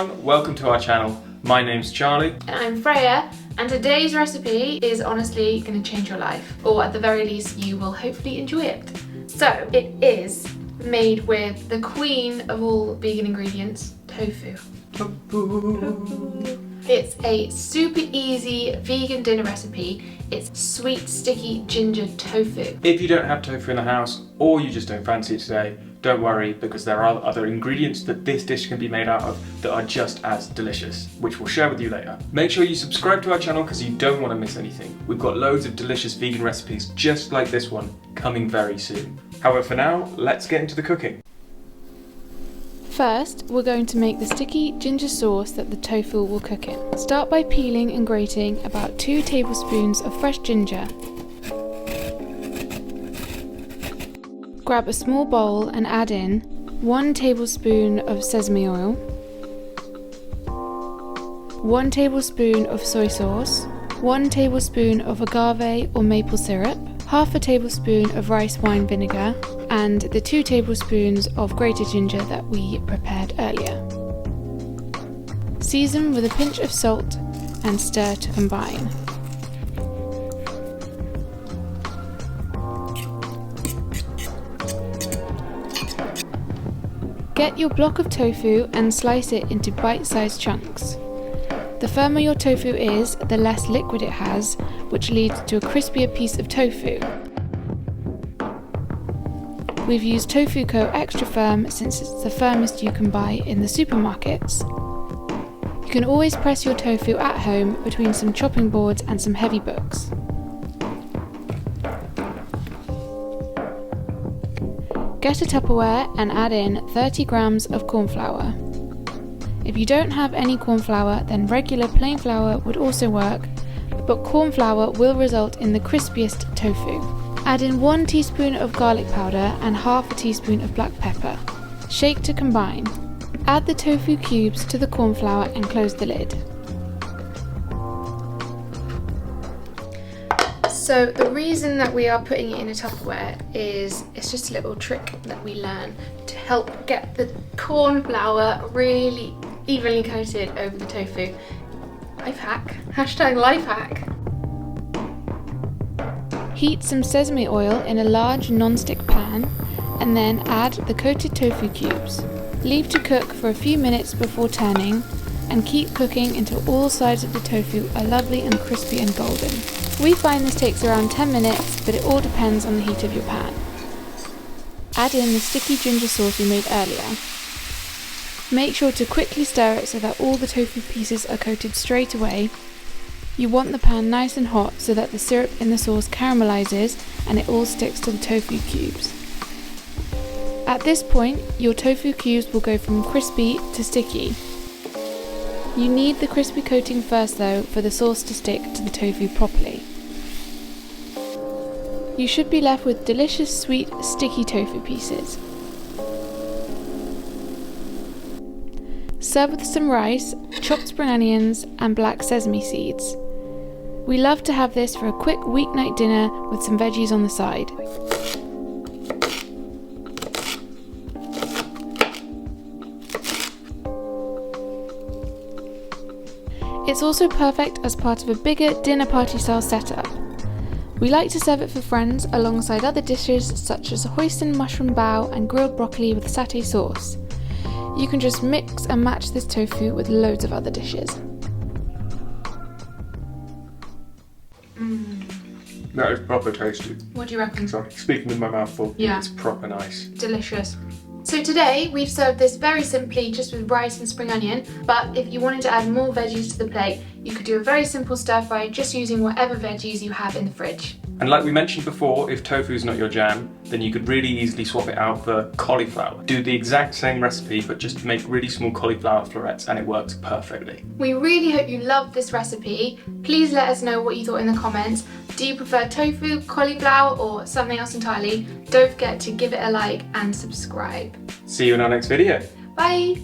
everyone, welcome to our channel. My name's Charlie. And I'm Freya, and today's recipe is honestly going to change your life, or at the very least you will hopefully enjoy it. So it is made with the queen of all vegan ingredients, tofu. It's a super easy vegan dinner recipe. It's sweet, sticky ginger tofu. If you don't have tofu in the house, or you just don't fancy it today, don't worry, because there are other ingredients that this dish can be made out of that are just as delicious, which we'll share with you later. Make sure you subscribe to our channel because you don't want to miss anything. We've got loads of delicious vegan recipes just like this one coming very soon. However, for now, let's get into the cooking. First, we're going to make the sticky ginger sauce that the tofu will cook in. Start by peeling and grating about 2 tablespoons of fresh ginger. Grab a small bowl and add in 1 tablespoon of sesame oil, 1 tablespoon of soy sauce, 1 tablespoon of agave or maple syrup, half a tablespoon of rice wine vinegar, and the 2 tablespoons of grated ginger that we prepared earlier. Season with a pinch of salt and stir to combine. Get your block of tofu and slice it into bite-sized chunks. The firmer your tofu is, the less liquid it has, which leads to a crispier piece of tofu. We've used Tofu Co Extra Firm since it's the firmest you can buy in the supermarkets. You can always press your tofu at home between some chopping boards and some heavy books. Get a Tupperware and add in 30 grams of cornflour. If you don't have any cornflour, then regular plain flour would also work, but cornflour will result in the crispiest tofu. Add in 1 teaspoon of garlic powder and half a teaspoon of black pepper. Shake to combine. Add the tofu cubes to the cornflour and close the lid. So the reason that we are putting it in a Tupperware is it's just a little trick that we learn to help get the corn flour really evenly coated over the tofu. Life hack. Hashtag life hack. Heat some sesame oil in a large non-stick pan and then add the coated tofu cubes. Leave to cook for a few minutes before turning and keep cooking until all sides of the tofu are lovely and crispy and golden. We find this takes around 10 minutes, but it all depends on the heat of your pan. Add in the sticky ginger sauce we made earlier. Make sure to quickly stir it so that all the tofu pieces are coated straight away. You want the pan nice and hot so that the syrup in the sauce caramelizes and it all sticks to the tofu cubes. At this point, your tofu cubes will go from crispy to sticky. You need the crispy coating first though for the sauce to stick to the tofu properly. You should be left with delicious sweet sticky tofu pieces. Serve with some rice, chopped spring onions and black sesame seeds. We love to have this for a quick weeknight dinner with some veggies on the side. It's also perfect as part of a bigger dinner party style setup. We like to serve it for friends alongside other dishes such as hoisin mushroom bao and grilled broccoli with satay sauce. You can just mix and match this tofu with loads of other dishes. That is proper tasty. What do you reckon? Sorry, speaking with my mouth full. Yeah. It's proper nice. Delicious. So today we've served this very simply just with rice and spring onion, but if you wanted to add more veggies to the plate, you could do a very simple stir fry just using whatever veggies you have in the fridge. And like we mentioned before, if tofu is not your jam, then you could really easily swap it out for cauliflower. Do the exact same recipe, but just make really small cauliflower florets and it works perfectly. We really hope you loved this recipe. Please let us know what you thought in the comments. Do you prefer tofu, cauliflower, or something else entirely? Don't forget to give it a like and subscribe. See you in our next video. Bye!